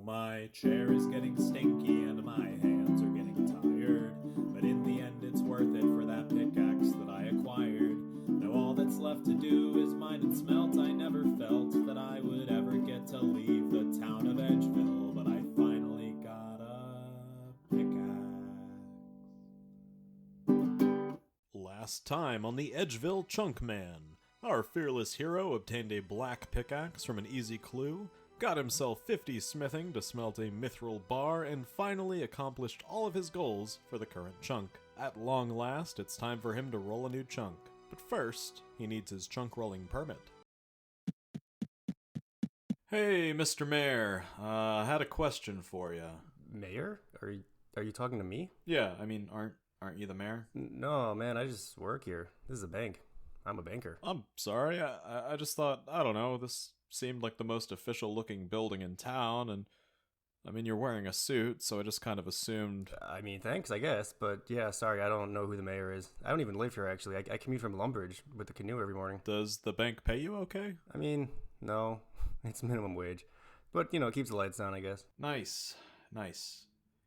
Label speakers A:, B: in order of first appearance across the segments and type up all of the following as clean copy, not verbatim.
A: my chair is getting stinky and my hands are getting tired, but in the end it's worth it for that pickaxe that I acquired. Now all that's left to do is mine and smelt. I never felt that I would ever get to leave the town of Edgeville, but I finally got a pickaxe. Last time on the Edgeville Chunk Man, our fearless hero obtained a black pickaxe from an easy clue, got himself 50 smithing to smelt a mithril bar, and finally accomplished all of his goals for the current chunk. At long last, it's time for him to roll a new chunk. But first, he needs his chunk rolling permit. Hey, Mr. Mayor, I had a question for you.
B: Mayor? Are you talking to me?
A: Yeah, I mean, aren't you the mayor?
B: No, man, I just work here. This is a bank. I'm a banker.
A: I'm sorry, I just thought, I don't know, this seemed like the most official looking building in town, and I mean, you're wearing a suit, so I just kind of assumed...
B: I mean, thanks, I guess, but yeah, sorry, I don't know who the mayor is. I don't even live here, actually. I commute from Lumbridge with the canoe every morning.
A: Does the bank pay you okay?
B: I mean, no, it's minimum wage. But, you know, it keeps the lights down, I guess.
A: Nice.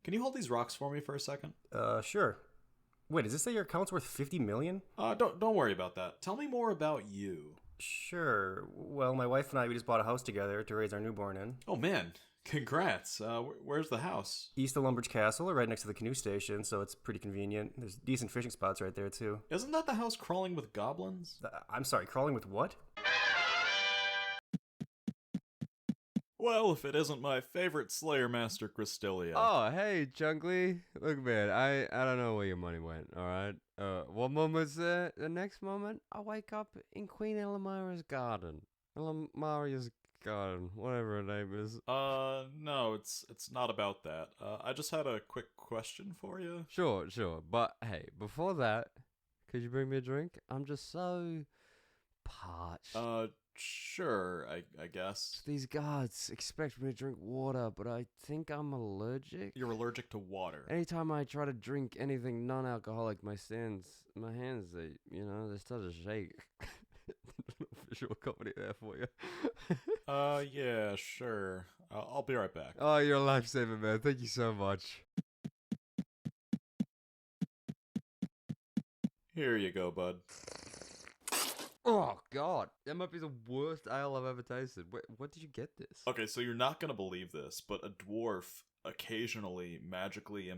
A: Can you hold these rocks for me for a second?
B: Sure. Wait, does this say your account's worth 50 million?
A: Don't worry about that. Tell me more about you.
B: Sure. Well, my wife and I, we just bought a house together to raise our newborn in.
A: Oh man, congrats. Where's the house?
B: East of Lumbridge Castle, right next to the canoe station, so it's pretty convenient. There's decent fishing spots right there, too.
A: Isn't that the house crawling with goblins?
B: I'm sorry, crawling with what?
A: Well, if it isn't my favorite Slayer Master, Krystilia.
C: Oh, hey, Chunkly. Look, man, I don't know where your money went, alright? One moment's there, the next moment, I wake up in Queen Elmira's garden. Elmira's garden, whatever her name is.
A: No, it's not about that. I just had a quick question for you.
C: Sure, but hey, before that, could you bring me a drink? I'm just so parched.
A: Sure, I guess.
C: These guards expect me to drink water, but I think I'm allergic.
A: You're allergic to water.
C: Anytime I try to drink anything non-alcoholic, my hands, they start to shake. Visual comedy there for you.
A: Yeah, sure. I'll be right back.
C: Oh, you're a lifesaver, man. Thank you so much.
A: Here you go, bud.
C: Oh, God. That might be the worst ale I've ever tasted. What did you get this?
A: Okay, so you're not gonna believe this, but a dwarf occasionally magically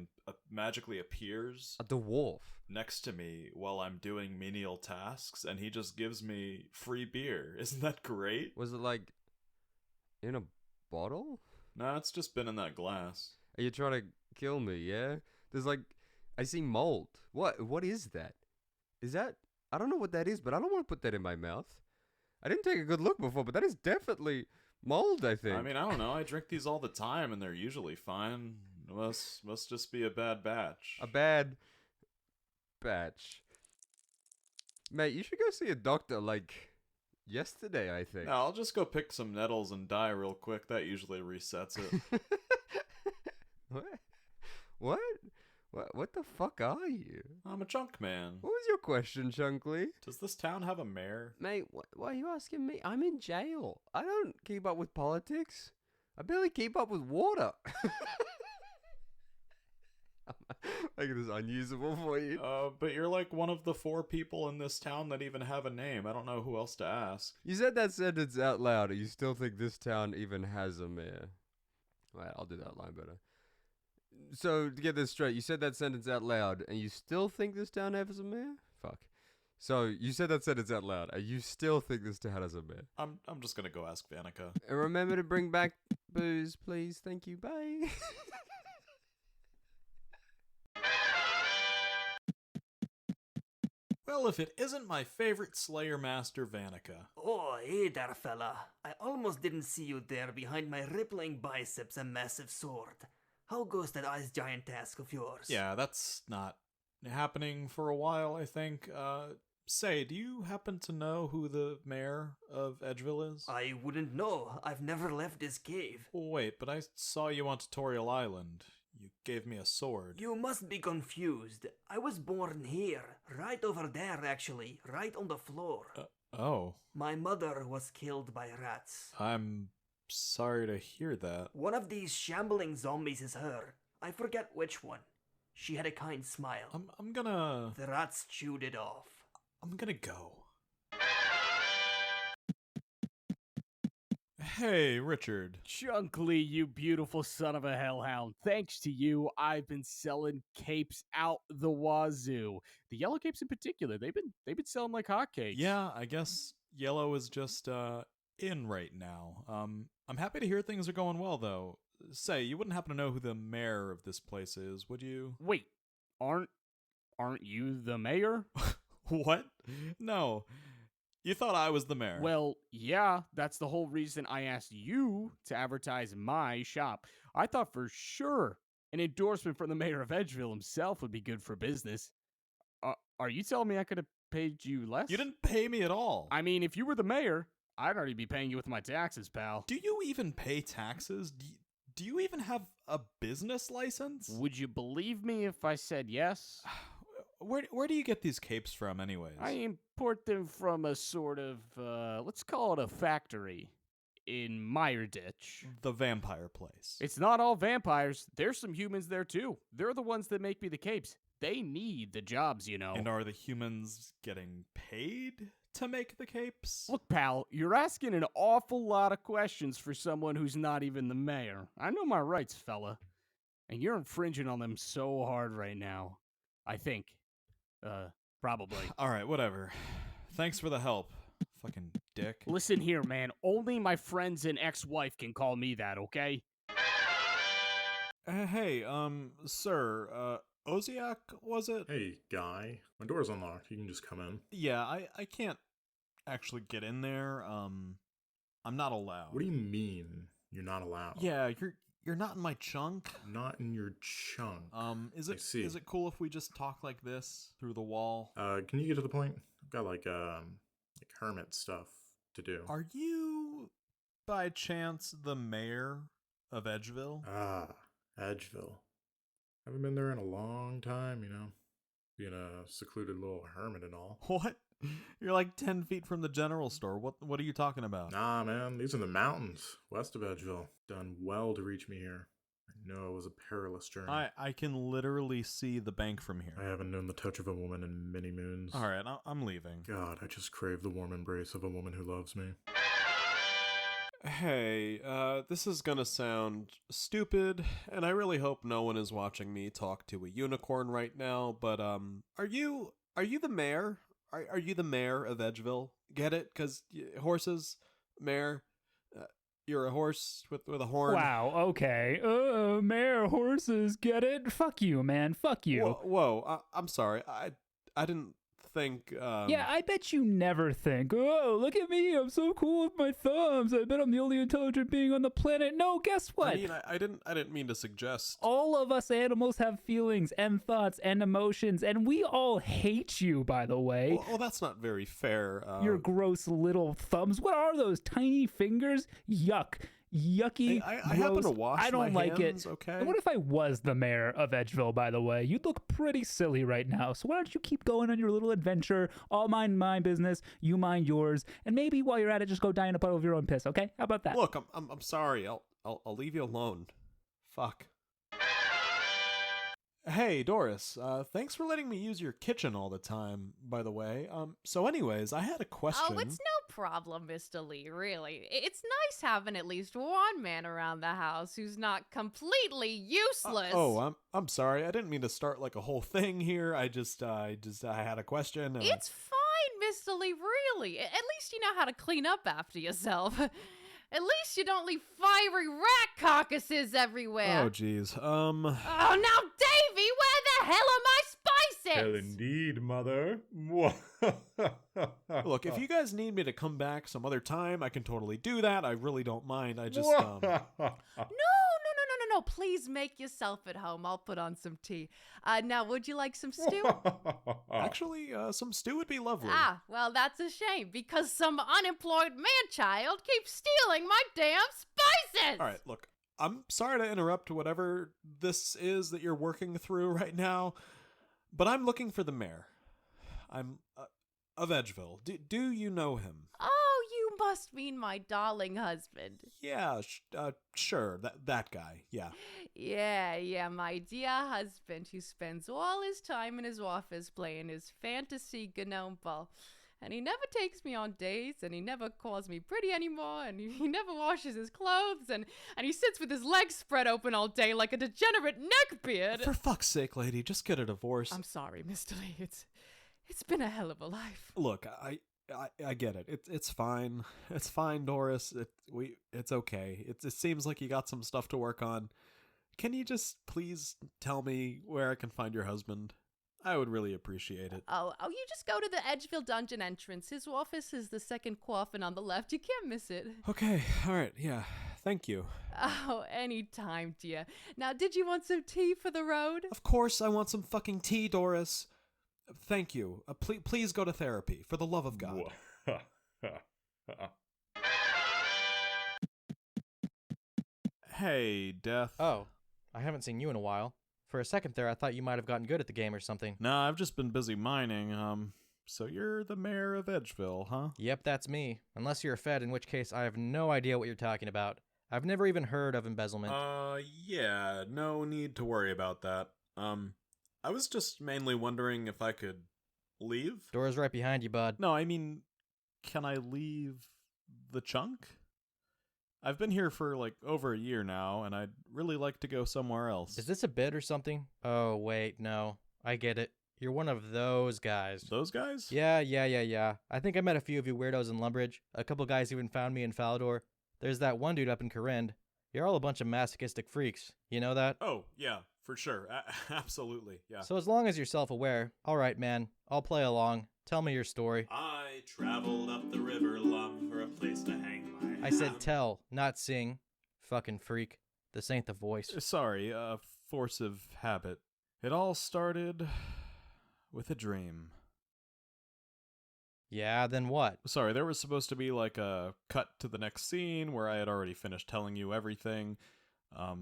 A: appears...
C: A dwarf?
A: ...next to me while I'm doing menial tasks, and he just gives me free beer. Isn't that great?
C: Was it, like, in a bottle?
A: Nah, it's just been in that glass.
C: Are you trying to kill me, yeah? There's, like... I see mold. What is that? Is that... I don't know what that is, but I don't want to put that in my mouth. I didn't take a good look before, but that is definitely mold, I think.
A: I mean, I don't know. I drink these all the time, and they're usually fine. Must just be a bad batch.
C: A bad batch. Mate, you should go see a doctor, like, yesterday, I think.
A: No, I'll just go pick some nettles and die real quick. That usually resets it.
C: What? What the fuck are you?
A: I'm a chunk man.
C: What was your question, Chunkly?
A: Does this town have a mayor?
C: Mate, why are you asking me? I'm in jail. I don't keep up with politics. I barely keep up with water. Making this unusable for you.
A: But you're like one of the 4 people in this town that even have a name. I don't know who else to ask.
C: You said that sentence out loud, and you still think this town even has a mayor. Right, I'll do that line better. So, to get this straight, you said that sentence out loud, and you still think this town has a mayor? Fuck. So, you said that sentence out loud, and you still think this town has a mayor?
A: I'm just gonna go ask Vannaka.
C: And remember to bring back booze, please. Thank you. Bye.
A: Well, if it isn't my favorite Slayer Master, Vannaka.
D: Oh, hey there, fella. I almost didn't see you there behind my rippling biceps and massive sword. How goes that ice giant task of yours?
A: Yeah, that's not happening for a while, I think. Say, do you happen to know who the mayor of Edgeville is?
D: I wouldn't know. I've never left this cave.
A: Oh, wait, but I saw you on Tutorial Island. You gave me a sword.
D: You must be confused. I was born here, right over there actually, right on the floor.
A: Oh.
D: My mother was killed by rats.
A: I'm sorry to hear that.
D: One of these shambling zombies is her. I forget which one. She had a kind smile.
A: I'm gonna...
D: The rats chewed it off.
A: I'm gonna go. Hey, Richard.
E: Chunkly, you beautiful son of a hellhound. Thanks to you, I've been selling capes out the wazoo. The yellow capes in particular, they've been selling like hotcakes.
A: Yeah, I guess yellow is just in right now. I'm happy to hear things are going well though. Say, you wouldn't happen to know who the mayor of this place is, would you?
E: Wait, aren't you the mayor?
A: What? No. You thought I was the mayor.
E: Well, yeah, that's the whole reason I asked you to advertise my shop. I thought for sure an endorsement from the mayor of Edgeville himself would be good for business. Are you telling me I could have paid you less?
A: You didn't pay me at all.
E: I mean, if you were the mayor, I'd already be paying you with my taxes, pal.
A: Do you even pay taxes? Do you even have a business license?
E: Would you believe me if I said yes?
A: Where do you get these capes from, anyways?
E: I import them from a sort of, let's call it a factory in Meyerditch.
A: The vampire place.
E: It's not all vampires. There's some humans there, too. They're the ones that make me the capes. They need the jobs, you know.
A: And are the humans getting paid to make the capes?
E: Look, pal, you're asking an awful lot of questions for someone who's not even the mayor. I know my rights, fella. And you're infringing on them so hard right now. I think. Probably.
A: All right, whatever. Thanks for the help, fucking dick.
E: Listen here, man. Only my friends and ex-wife can call me that, okay?
A: Hey, sir, Oziach, was it?
F: Hey, guy. My door's unlocked. You can just come in.
A: Yeah, I can't actually get in there. I'm not allowed.
F: What do you mean you're not allowed?
A: Yeah, you're not in my chunk.
F: Not in your chunk.
A: Is
F: I see.
A: it cool if we just talk like this through the wall?
F: Can you get to the point? I've got like hermit stuff to do.
A: Are you, by chance, the mayor of Edgeville?
F: Ah, Edgeville. Haven't been there in a long time, you know. Being a secluded little hermit and all.
A: What? You're like 10 feet from the general store. What are you talking about?
F: Nah, man. These are the mountains west of Edgeville. Done well to reach me here. I know it was a perilous journey.
A: I can literally see the bank from here.
F: I haven't known the touch of a woman in many moons.
A: All right, I'm leaving.
F: God, I just crave the warm embrace of a woman who loves me.
A: Hey, this is gonna sound stupid, and I really hope no one is watching me talk to a unicorn right now, but, are you the mayor? Are you the mayor of Edgeville? Get it? 'Cause horses, mayor, you're a horse with a horn.
G: Wow, okay. Mayor horses, get it? Fuck you, man. Fuck you.
A: Whoa, I'm sorry. I didn't think,
G: Yeah, I bet you never think, oh, look at me, I'm so cool with my thumbs. I bet I'm the only intelligent being on the planet. No, guess what?
A: I mean, I didn't mean to suggest.
G: All of us animals have feelings and thoughts and emotions, and we all hate you, by the way.
A: Well, that's not very fair.
G: Your gross little thumbs. What are those? Tiny fingers? Yuck. Yucky.
A: Hey, I happen
G: gross.
A: to wash
G: I don't
A: my
G: like
A: hands,
G: it.
A: okay?
G: And what if I was the mayor of Edgeville, by the way? You'd look pretty silly right now. So why don't you keep going on your little adventure? I'll mind my business, you mind yours, and maybe while you're at it, just go die in a puddle of your own piss. Okay? How about that?
A: Look, I'm sorry. I'll leave you alone. Fuck. Hey, Doris. Thanks for letting me use your kitchen all the time, by the way. So anyways, I had a question.
H: Oh, it's no problem, Mr. Lee, really. It's nice having at least one man around the house who's not completely useless.
A: I'm sorry. I didn't mean to start like a whole thing here. I had a question.
H: It's fine, Mr. Lee, really. At least you know how to clean up after yourself. At least you don't leave fiery rat carcasses everywhere.
A: Oh, jeez.
H: Oh, now, Davy, where the hell are my spices?
F: Hell indeed, mother.
A: Look, if you guys need me to come back some other time, I can totally do that. I really don't mind. I just,
H: No, please make yourself at home. I'll put on some tea. Now, would you like some stew?
A: Actually, some stew would be lovely.
H: Ah, well, that's a shame, because some unemployed man-child keeps stealing my damn spices!
A: All right, look, I'm sorry to interrupt whatever this is that you're working through right now, but I'm looking for the mayor. I'm, of Edgeville. Do you know him?
H: Oh, you must mean my darling husband.
A: Yeah, sure, that guy, yeah.
H: Yeah, my dear husband who spends all his time in his office playing his fantasy gnome ball. And he never takes me on dates, and he never calls me pretty anymore, and he never washes his clothes, and he sits with his legs spread open all day like a degenerate neckbeard.
A: For fuck's sake, lady, just get a divorce.
H: I'm sorry, Mr. Lee. It's been a hell of a life.
A: Look, I get it. It's fine. It's fine, Doris. It's okay. It seems like you got some stuff to work on. Can you just please tell me where I can find your husband? I would really appreciate it.
H: Oh, you just go to the Edgeville dungeon entrance. His office is the second coffin on the left. You can't miss it.
A: Okay, all right, yeah. Thank you.
H: Oh, anytime, dear. Now, did you want some tea for the road?
A: Of course I want some fucking tea, Doris. Thank you. Please go to therapy, for the love of God. Hey, Death.
I: Oh, I haven't seen you in a while. For a second there, I thought you might have gotten good at the game or something.
A: Nah, I've just been busy mining. So you're the mayor of Edgeville, huh?
I: Yep, that's me. Unless you're a Fed, in which case I have no idea what you're talking about. I've never even heard of embezzlement.
A: Yeah, no need to worry about that. I was just mainly wondering if I could leave?
I: Door's right behind you, bud.
A: No, I mean, can I leave the chunk? I've been here for like over a year now, and I'd really like to go somewhere else.
I: Is this a bid or something? Oh, wait, no. I get it. You're one of those guys.
A: Those guys?
I: Yeah. I think I met a few of you weirdos in Lumbridge. A couple guys even found me in Falador. There's that one dude up in Corinne. You're all a bunch of masochistic freaks. You know that?
A: Oh, yeah, for sure. Absolutely, yeah.
I: So as long as you're self-aware, all right, man. I'll play along. Tell me your story.
A: I traveled up the river Lum for a place to hang my
I: I said tell, not sing. Fucking freak. This ain't the voice.
A: Sorry, force of habit. It all started with a dream.
I: Yeah, then what?
A: Sorry, there was supposed to be like a cut to the next scene where I had already finished telling you everything. I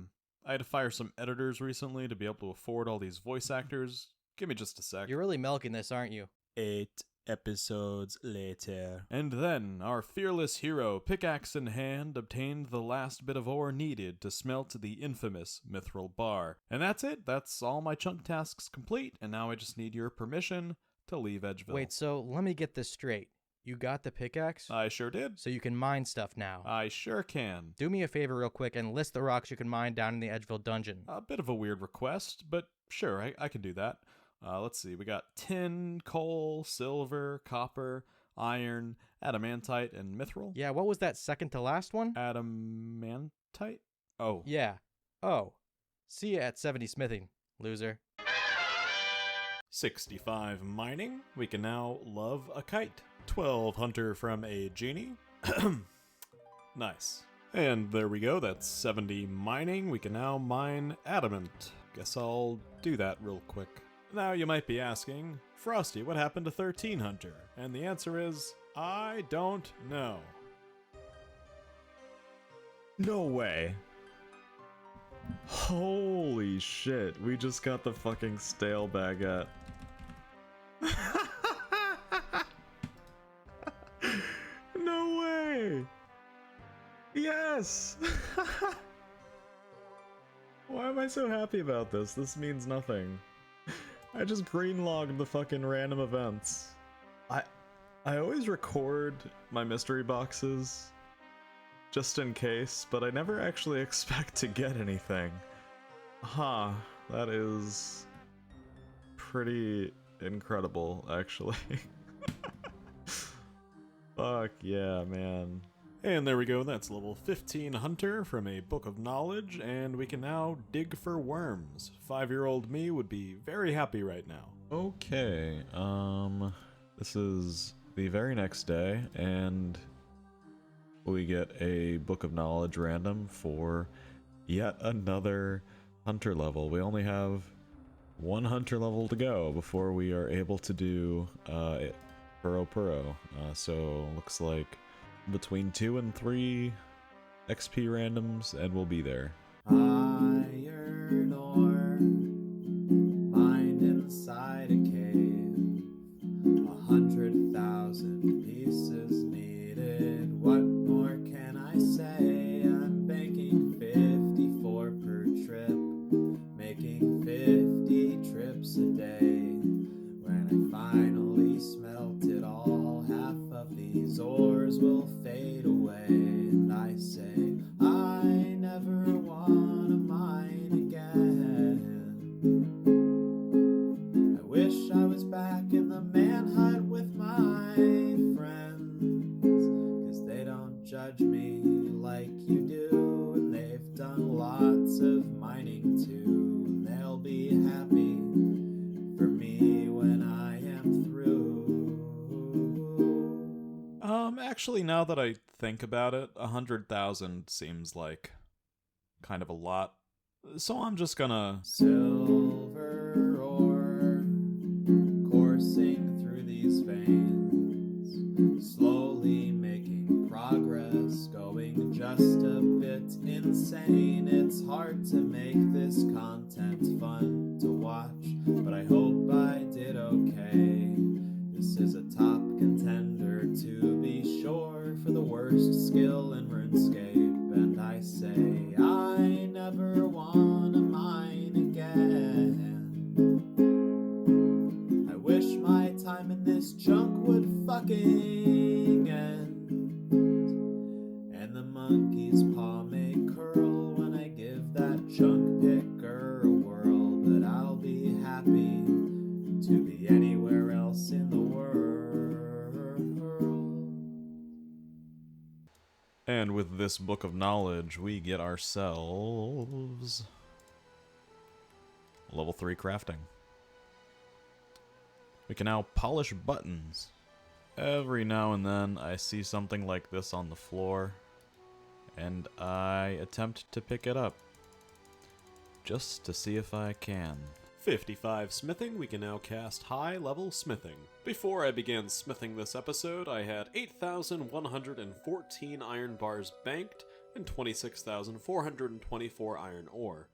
A: had to fire some editors recently to be able to afford all these voice actors. Give me just a sec.
I: You're really milking this, aren't you?
A: 8 episodes later. And then, our fearless hero, pickaxe in hand, obtained the last bit of ore needed to smelt the infamous mithril bar. And that's it. That's all my chunk tasks complete, and now I just need your permission to leave Edgeville.
I: Wait, so let me get this straight. You got the pickaxe?
A: I sure did.
I: So you can mine stuff now.
A: I sure can.
I: Do me a favor real quick and list the rocks you can mine down in the Edgeville dungeon.
A: A bit of a weird request, but sure, I can do that. Let's see, we got tin, coal, silver, copper, iron, adamantite, and mithril.
I: Yeah, what was that second to last one?
A: Adamantite? Oh.
I: Yeah. Oh. See ya at 70 smithing, loser.
A: 65 mining. We can now love a kite. 12 hunter from a genie. Nice. And there we go, that's 70 mining. We can now mine adamant. Guess I'll do that real quick. Now you might be asking, Frosty, what happened to 13 hunter? And the answer is, I don't know. No way. Holy shit, we just got the fucking stale baguette. No way! Yes! Why am I so happy about this? This means nothing. I just greenlogged the fucking random events. I always record my mystery boxes just in case, but I never actually expect to get anything. Huh, that is pretty incredible, actually. Fuck yeah, man. And there we go, that's level 15 Hunter from a Book of Knowledge, and we can now dig for worms. 5-year-old me would be very happy right now. Okay, this is the very next day, and we get a Book of Knowledge random for yet another Hunter level. We only have one Hunter level to go before we are able to do Puro. So looks like between 2 and 3 XP randoms, and we'll be there. Iron ore, mined inside a cave. 100,000 pieces needed. What lots of mining too. They'll be happy for me when I am through. Actually, now that I think about it, 100,000 seems like kind of a lot. So I'm just gonna... Silver ore coursing through these veins, slowly making progress, going just a bit insane. It's hard to make this content fun to watch, but I hope I did okay. This is a top contender to be sure for the worst skill in RuneScape, and I say I never wanna mine again. I wish my time in this chunk would fucking end, and the monkey's paw may curl when I give that chunk picker a whirl, but I'll be happy to be anywhere else in the world. And with this book of knowledge, we get ourselves level 3 crafting. We can now polish buttons. Every now and then I see something like this on the floor, and I attempt to pick it up, just to see if I can. 55 smithing, we can now cast high level smithing. Before I began smithing this episode, I had 8,114 iron bars banked and 26,424 iron ore.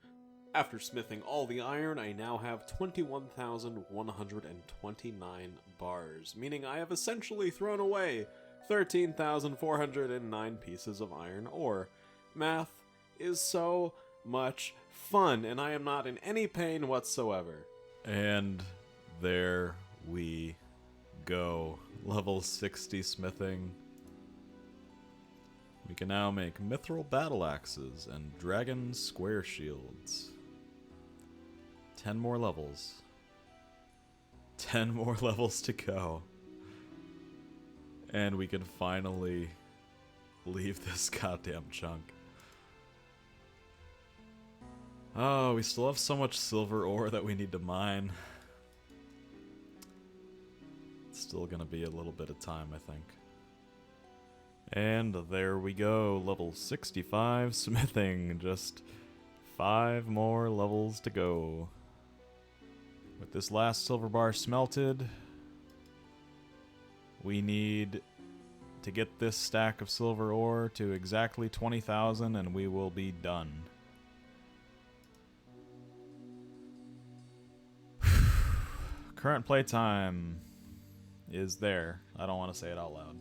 A: After smithing all the iron, I now have 21,129 bars, meaning I have essentially thrown away 13,409 pieces of iron ore. Math is so much fun, and I am not in any pain whatsoever. And there we go. Level 60 smithing. We can now make mithril battle axes and dragon square shields. 10 more levels. 10 more levels to go. And we can finally leave this goddamn chunk. Oh, we still have so much silver ore that we need to mine. It's still gonna be a little bit of time, I think. And there we go, level 65 smithing. Just 5 more levels to go. With this last silver bar smelted, we need to get this stack of silver ore to exactly 20,000 and we will be done. Current playtime is there. I don't want to say it out loud.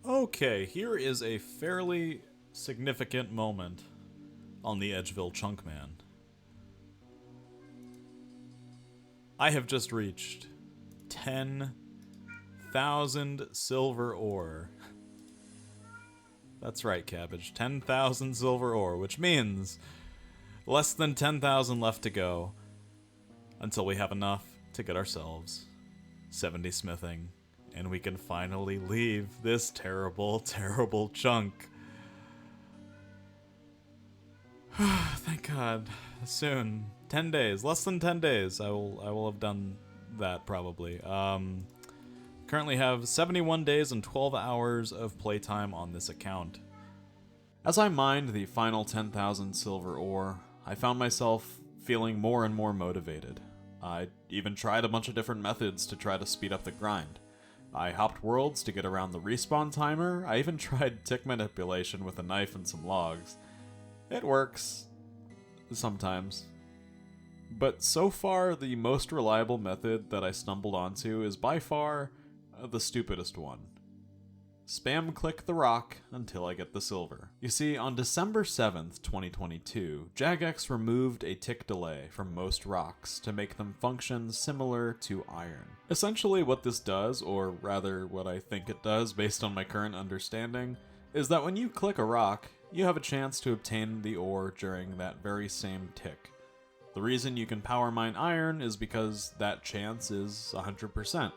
A: Okay, here is a fairly significant moment on the Edgeville Chunk Man. I have just reached 10,000 silver ore. That's right, Cabbage. 10,000 silver ore, which means less than 10,000 left to go until we have enough to get ourselves 70 smithing, and we can finally leave this terrible, terrible chunk. Thank God. Soon. 10 days. Less than 10 days. I will have done that probably. Currently have 71 days and 12 hours of playtime on this account. As I mined the final 10,000 silver ore, I found myself feeling more and more motivated. I even tried a bunch of different methods to try to speed up the grind. I hopped worlds to get around the respawn timer. I even tried tick manipulation with a knife and some logs. It works. Sometimes. But so far, the most reliable method that I stumbled onto is by far the stupidest one. Spam click the rock until I get the silver. You see, on December 7th, 2022, Jagex removed a tick delay from most rocks to make them function similar to iron. Essentially what this does, or rather what I think it does based on my current understanding, is that when you click a rock, you have a chance to obtain the ore during that very same tick. The reason you can power mine iron is because that chance is 100%.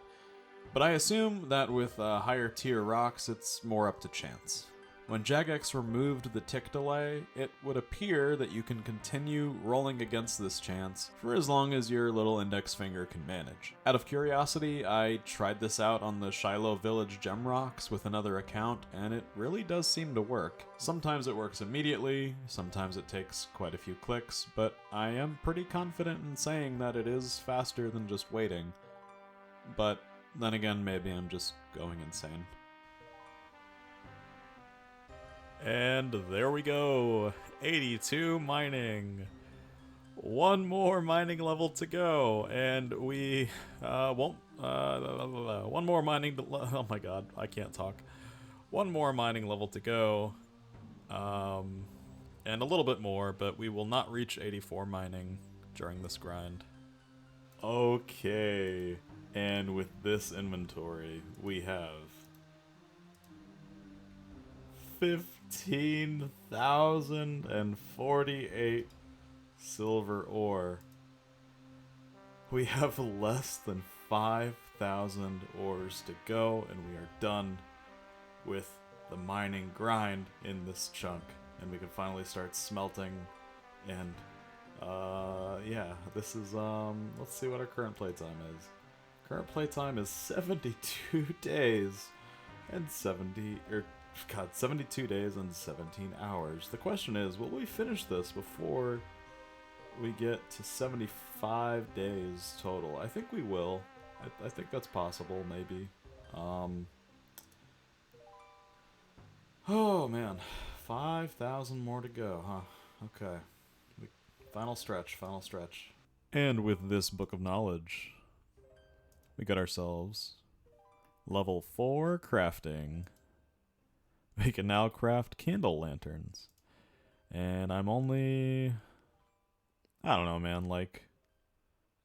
A: But I assume that with higher tier rocks, it's more up to chance. When Jagex removed the tick delay, it would appear that you can continue rolling against this chance for as long as your little index finger can manage. Out of curiosity, I tried this out on the Shiloh Village gem rocks with another account, and it really does seem to work. Sometimes it works immediately, sometimes it takes quite a few clicks, but I am pretty confident in saying that it is faster than just waiting. But then again, maybe I'm just going insane. And there we go, 82 mining. One more mining level to go, and we won't, one more mining, oh my god, I can't talk. One more mining level to go, and a little bit more, but we will not reach 84 mining during this grind. Okay, and with this inventory, we have 15,048 silver ore. We have less than 5,000 ores to go, and we are done with the mining grind in this chunk. And we can finally start smelting. And, yeah, this is, let's see what our current playtime is. Current playtime is 72 days and 72 days and 17 hours. The question is, will we finish this before we get to 75 days total? I think we will. I think that's possible, maybe. Oh man, 5,000 more to go, huh? Okay. Final stretch, final stretch. And with this book of knowledge, we got ourselves level 4 crafting. We can now craft candle lanterns. And I'm only, I don't know, man, like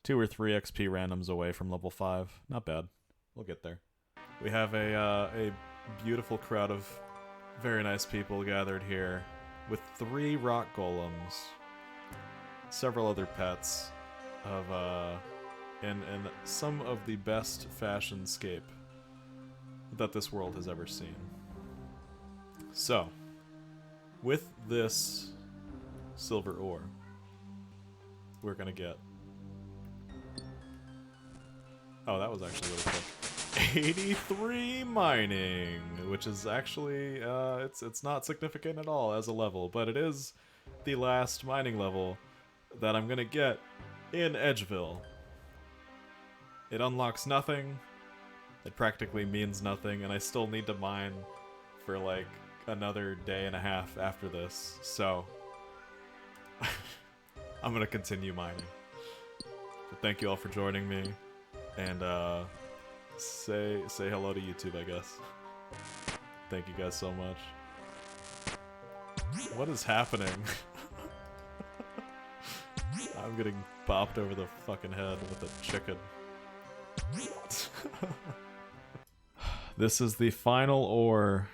A: 2 or 3 XP randoms away from level 5. Not bad. We'll get there. We have a beautiful crowd of very nice people gathered here with 3 rock golems, several other pets of and some of the best fashion scape that this world has ever seen. So, with this silver ore, we're gonna get... Oh, that was actually really quick. 83 mining, which is actually, it's not significant at all as a level, but it is the last mining level that I'm gonna get in Edgeville. It unlocks nothing, it practically means nothing, and I still need to mine for like another day and a half after this, so I'm gonna continue mining. But thank you all for joining me, and say hello to YouTube, I guess. Thank you guys so much. What is happening? I'm getting bopped over the fucking head with a chicken. This is the final ore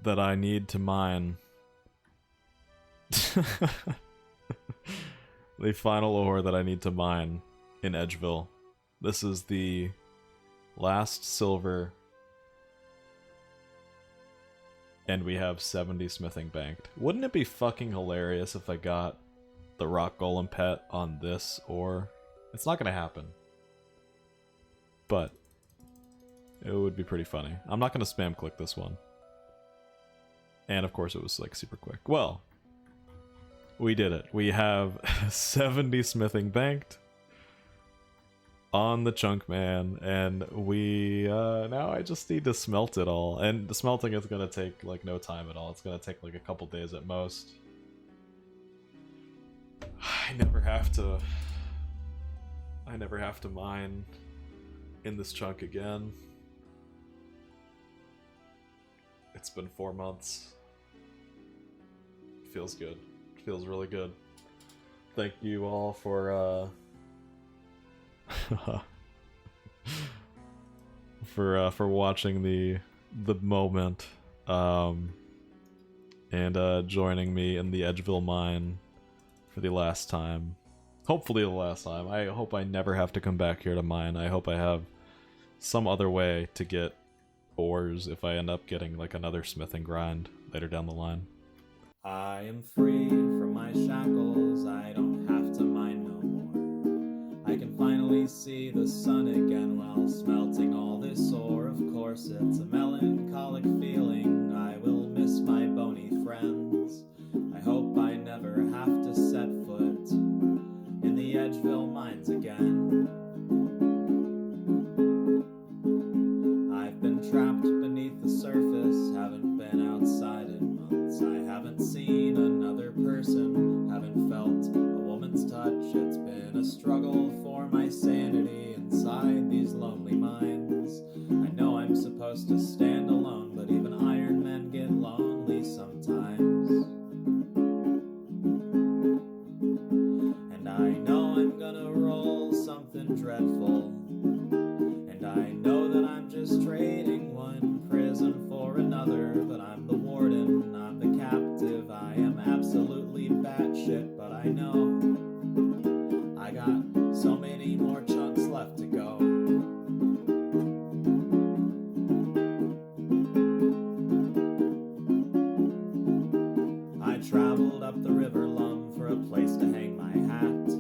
A: that I need to mine. The final ore that I need to mine in Edgeville. This is the last silver. And we have 70 smithing banked. Wouldn't it be fucking hilarious if I got the rock golem pet on this ore? It's not gonna happen. But it would be pretty funny. I'm not gonna spam click this one. And of course it was like super quick. Well, we did it. We have 70 smithing banked on the chunk man, and we now I just need to smelt it all. And the smelting is gonna take like no time at all. It's gonna take like a couple days at most. I never have to mine in this chunk again. It's been 4 months. Feels good. Feels really good. Thank you all for for watching the moment and joining me in the Edgeville mine for the last time. Hopefully the last time. I hope I never have to come back here to mine. I hope I have some other way to get ores if I end up getting like another smithing grind later down the line. I am free from my shackles. I don't have to mine no more. I can finally see the sun again while smelting all this ore. Of course, it's a melancholic feeling. I will miss my bony friends. I hope I never have to set foot in the Edgeville mines again. I've been trapped beneath the surface, haven't been outside in months. I haven't seen another person, haven't felt a woman's touch. It's been a struggle for my sanity inside these lonely mines. I know I'm supposed to stand alone, but even iron men get lonely sometimes. And I know I'm gonna roll something dreadful, and I know that I'm just trading one prison for another, but I'm the warden, I'm the captive, I am absolutely batshit, but I know I got so many more chunks left to go. I traveled up the river Lum for a place to hang my hat.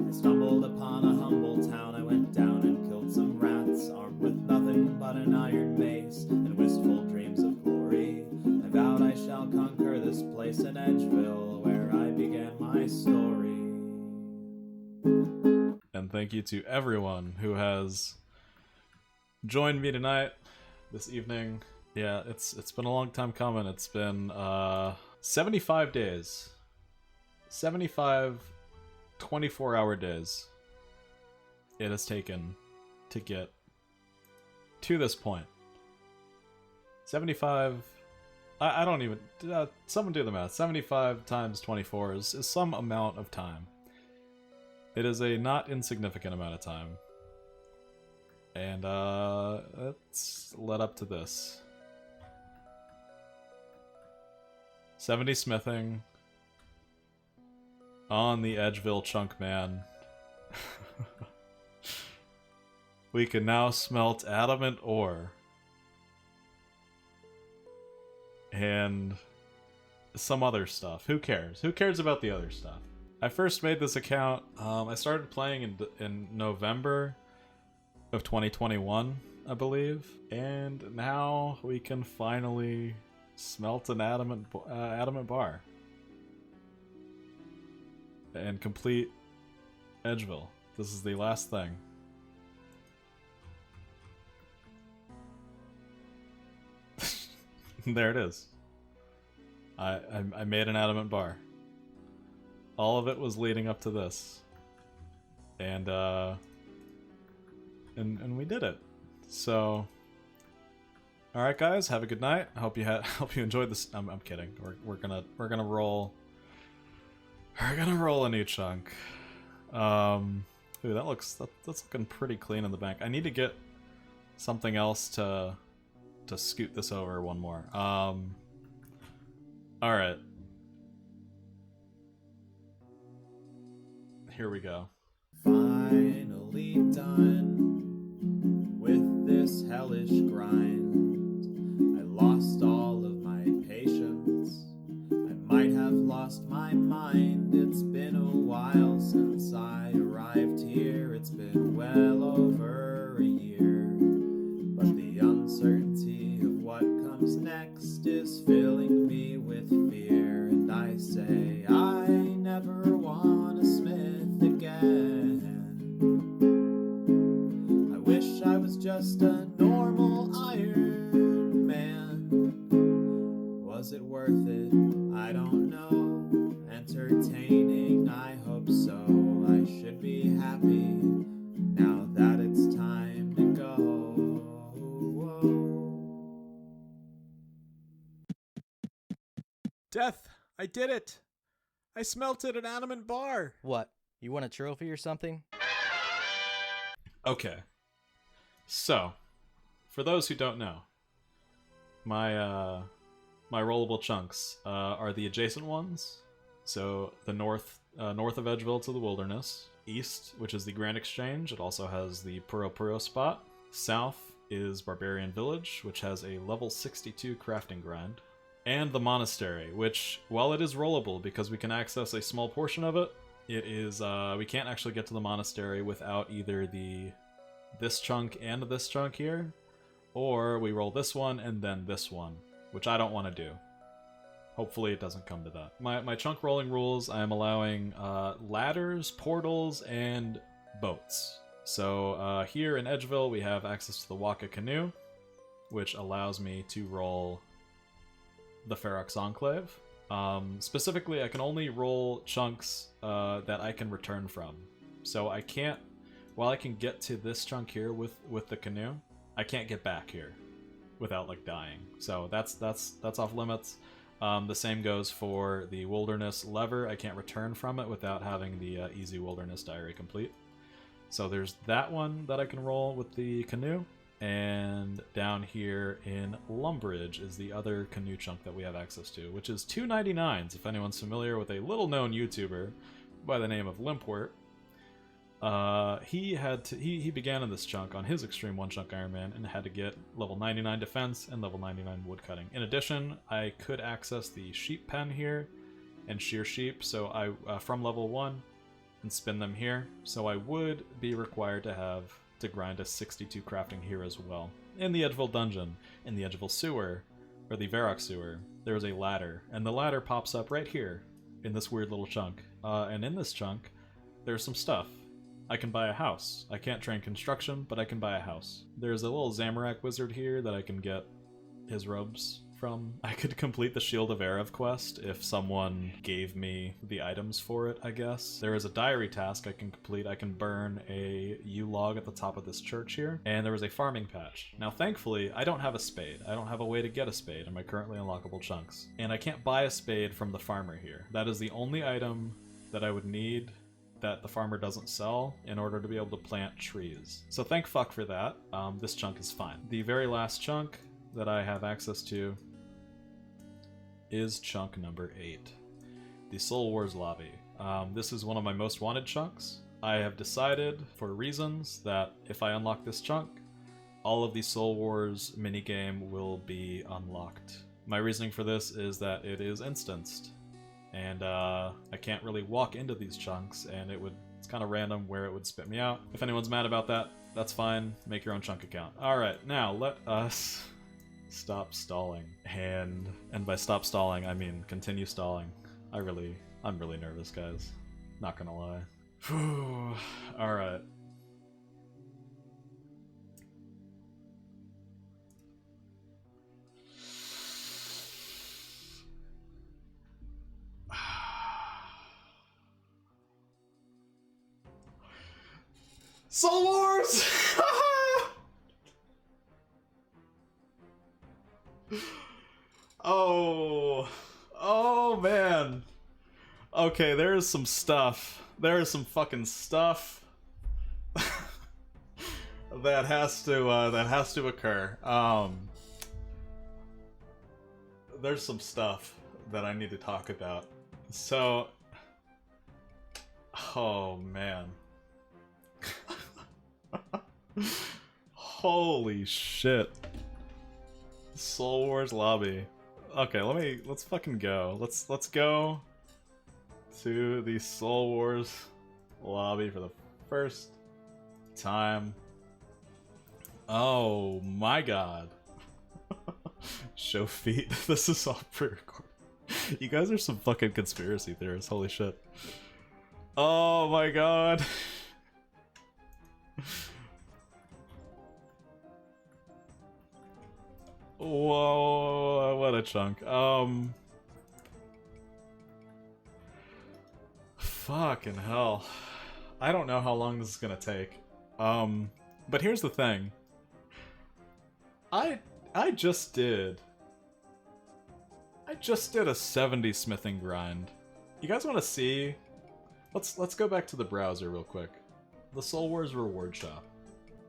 A: I stumbled upon a humble town, I went down and killed some rats, armed with nothing but an iron mace and wistful dreams of glory. I vowed I shall conquer this place in Edgeville where I began my story. And thank you to everyone who has joined me tonight, this evening. Yeah, it's been a long time coming. It's been 75 days. 75 24-hour days it has taken to get to this point. 75... I don't even... someone do the math. 75 times 24 is some amount of time. It is a not insignificant amount of time. And, it's led up to this. 70 smithing on the Edgeville Chunk Man. We can now smelt adamant ore. And some other stuff. Who cares? Who cares about the other stuff? I first made this account, I started playing in November of 2021, I believe. And now we can finally smelt an adamant bar. And complete Edgeville. This is the last thing. There it is. I made an adamant bar. All of it was leading up to this. And we did it. So alright guys, have a good night. I hope you enjoyed this. I'm kidding. We're gonna roll. We're gonna roll a new chunk. Ooh, that's looking pretty clean in the bank. I need to get something else to scoot this over one more. Alright. Here we go. Finally done with this hellish grind. I lost all of my patience. I might have lost my mind. It's been a while since I arrived here. It's been well over a year. But the uncertainty of what comes next is filling me with fear. And I say, I never want to smith again. I wish I was just a normal Iron Man. Was it worth it? I don't know. Entertaining, I hope so. I should be happy now that it's time to go.
J: Death! I did it! I smelted an adamant bar!
I: What? You want a trophy or something?
A: Okay. So, for those who don't know, my rollable chunks are the adjacent ones. So the north north of Edgeville to the Wilderness. East, which is the Grand Exchange. It also has the Puro Puro spot. South is Barbarian Village, which has a level 62 crafting grind. And the Monastery, which, while it is rollable because we can access a small portion of it, it is, we can't actually get to the Monastery without either this chunk and this chunk here, or we roll this one and then this one, which I don't want to do. Hopefully it doesn't come to that. My chunk rolling rules, I am allowing ladders, portals, and boats. So here in Edgeville, we have access to the Waka Canoe, which allows me to roll the Ferox Enclave. Specifically, I can only roll chunks that I can return from. So I can't, while I can get to this chunk here with the canoe, I can't get back here without like dying. So that's off limits. The same goes for the Wilderness lever. I can't return from it without having the Easy Wilderness Diary complete. So there's that one that I can roll with the canoe. And down here in Lumbridge is the other canoe chunk that we have access to, which is 299s, if anyone's familiar with a little-known YouTuber by the name of Limpwort. He began in this chunk on his Xtreme Onechunk Iron Man and had to get level 99 defense and level 99 woodcutting. In addition, I could access the sheep pen here and shear sheep, so I from level 1 and spin them here. So I would be required to grind a 62 crafting here as well. In the Edgeville dungeon, in the Edgeville sewer, or the Varrock sewer, there is a ladder, and the ladder pops up right here in this weird little chunk. And in this chunk, there's some stuff. I can buy a house. I can't train construction, but I can buy a house. There's a little Zamorak wizard here that I can get his robes from. I could complete the Shield of Erev quest if someone gave me the items for it, I guess. There is a diary task I can complete. I can burn a yew log at the top of this church here. And there was a farming patch. Now, thankfully, I don't have a spade. I don't have a way to get a spade in my currently unlockable chunks. And I can't buy a spade from the farmer here. That is the only item that I would need that the farmer doesn't sell in order to be able to plant trees. So thank fuck for that. This chunk is fine. The very last chunk that I have access to is chunk number 8, the Soul Wars lobby. This is one of my most wanted chunks. I have decided, for reasons, that if I unlock this chunk, all of the Soul Wars minigame will be unlocked. My reasoning for this is that it is instanced, and I can't really walk into these chunks, and it's kind of random where it would spit me out. If anyone's mad about that, that's fine. Make your own chunk account. Alright, now let us stop stalling. And by stop stalling, I mean continue stalling. I'm really nervous, guys. Not gonna lie. Whew. Alright. Soul Wars! Oh man. Okay, there is some stuff. There is some fucking stuff that has to occur. There's some stuff that I need to talk about. So, oh man. Holy shit. Soul Wars lobby. Okay, let's fucking go. Let's go to the Soul Wars lobby for the first time. Oh my god. Show feet. This is all pre-recorded. You guys are some fucking conspiracy theorists. Holy shit. Oh my god. Whoa, what a chunk. Fucking hell. I don't know how long this is gonna take. But here's the thing. I just did a 70 smithing grind. You guys want to see? Let's go back to the browser real quick. The Soul Wars reward shop.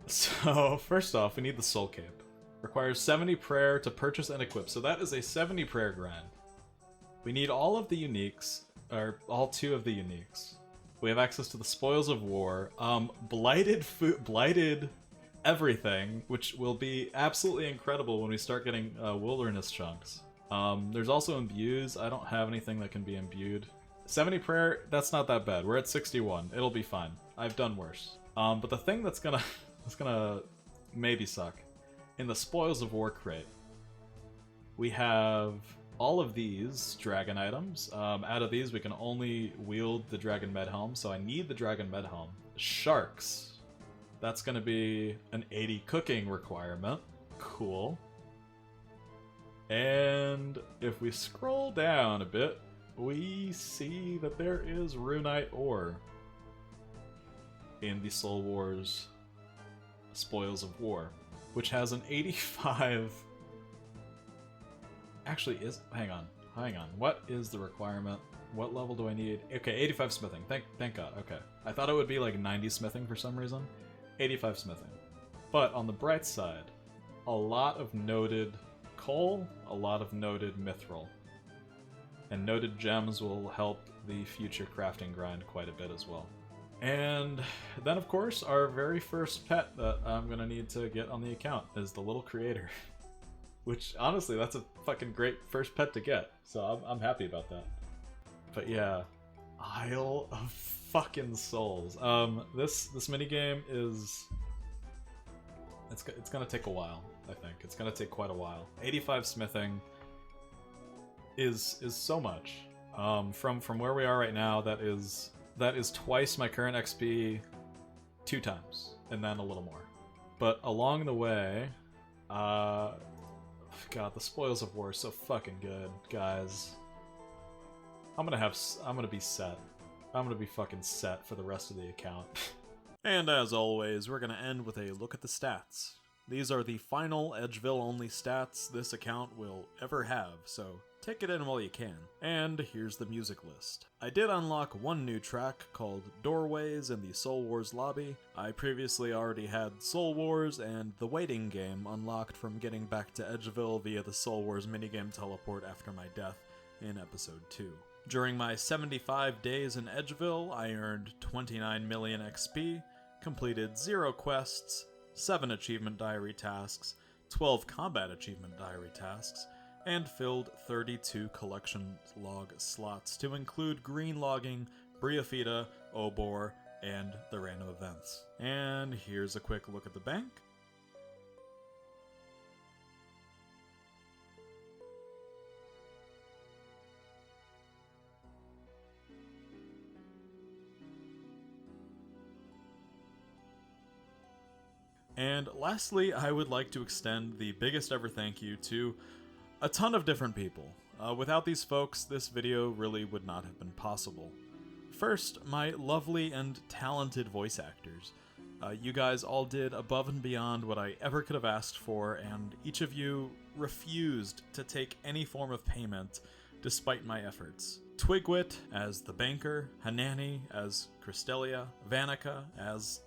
A: So first off, we need the Soul Cape. Requires 70 prayer to purchase and equip. So that is a 70 prayer grind. We need all of the uniques, or all 2 of the uniques. We have access to the Spoils of War, blighted food, blighted everything, which will be absolutely incredible when we start getting wilderness chunks. There's also imbues. I don't have anything that can be imbued. 70 prayer, that's not that bad. We're at 61. It'll be fine. I've done worse. But the thing that's gonna maybe suck, in the Spoils of War crate, we have all of these dragon items. Out of these, we can only wield the dragon med helm, so I need the dragon med helm. Sharks. That's gonna be an 80 cooking requirement. Cool. And if we scroll down a bit, we see that there is runite ore in the Soul Wars Spoils of War, which has an 85... Actually, hang on. What is the requirement? What level do I need? Okay, 85 smithing. Thank God. Okay. I thought it would be like 90 smithing for some reason. 85 smithing. But on the bright side, a lot of noted coal, a lot of noted mithril. And noted gems will help the future crafting grind quite a bit as well. And then, of course, our very first pet that I'm gonna need to get on the account is the little creator. Which, honestly, that's a fucking great first pet to get. So I'm happy about that. But yeah, Isle of fucking Souls. This minigame is... It's gonna take a while, I think. It's gonna take quite a while. 85 smithing is so much. From where we are right now, that is twice my current XP 2 times, and then a little more. But along the way, God, the Spoils of War is so fucking good, guys. I'm gonna be set. I'm gonna be fucking set for the rest of the account. And as always, we're gonna end with a look at the stats. These are the final Edgeville-only stats this account will ever have, so take it in while you can. And here's the music list. I did unlock one new track called Doorways in the Soul Wars lobby. I previously already had Soul Wars and the Waiting Game unlocked from getting back to Edgeville via the Soul Wars minigame teleport after my death in episode 2. During my 75 days in Edgeville, I earned 29 million XP, completed 0 quests, 7 achievement diary tasks, 12 combat achievement diary tasks, and filled 32 collection log slots to include green logging, Briafita, Obor, and the random events. And here's a quick look at the bank. And lastly, I would like to extend the biggest ever thank you to a ton of different people. Without these folks, this video really would not have been possible. First, my lovely and talented voice actors. You guys all did above and beyond what I ever could have asked for, and each of you refused to take any form of payment despite my efforts. Twigwit as the banker, Hanani as Krystilia, Vannaka as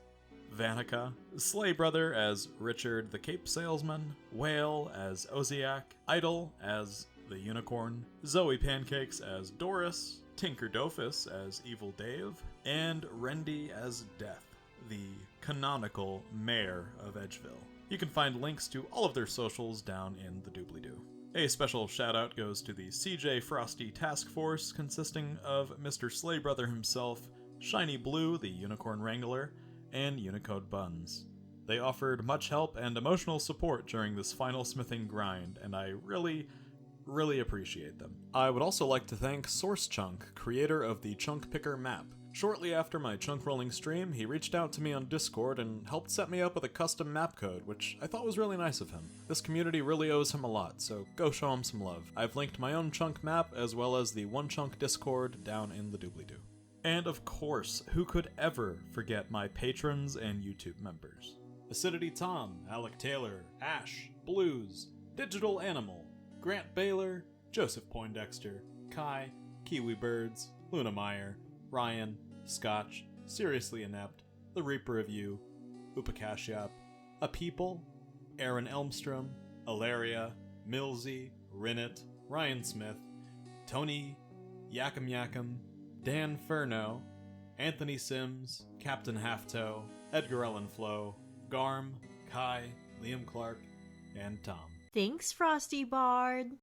A: Vannaka, Slay Brother as Richard the Cape Salesman, Whale as Oziach, Idol as the Unicorn, Zoe Pancakes as Doris, Tinker Dofus as Evil Dave, and Rendy as Death, the canonical mayor of Edgeville. You can find links to all of their socials down in the doobly-doo. A special shout out goes to the CJ Frosty Task Force, consisting of Mr. Slay Brother himself, Shiny Blue, the Unicorn Wrangler, and Unicode Buns. They offered much help and emotional support during this final smithing grind, and I really appreciate them. I would also like to thank Source Chunk, creator of the Chunk Picker map. Shortly after my chunk rolling stream, he reached out to me on Discord and helped set me up with a custom map code, which I thought was really nice of him. This community really owes him a lot, so go show him some love. I've linked my own chunk map as well as the One Chunk Discord down in the doobly-doo. And of course, who could ever forget my patrons and YouTube members? Acidity Tom, Alec Taylor, Ash, Blues, Digital Animal, Grant Baylor, Joseph Poindexter, Kai, Kiwi Birds, Luna Meyer, Ryan, Scotch, Seriously Inept, The Reaper of You, Upakashyap, A People, Aaron Elmstrom, Alaria, Milsey, Rinnet, Ryan Smith, Tony, Yakum Yakum, Dan Furno, Anthony Sims, Captain Halftoe, Edgar Allan Flo, Garm, Kai, Liam Clark, and Tom.
K: Thanks, Frosty Bard.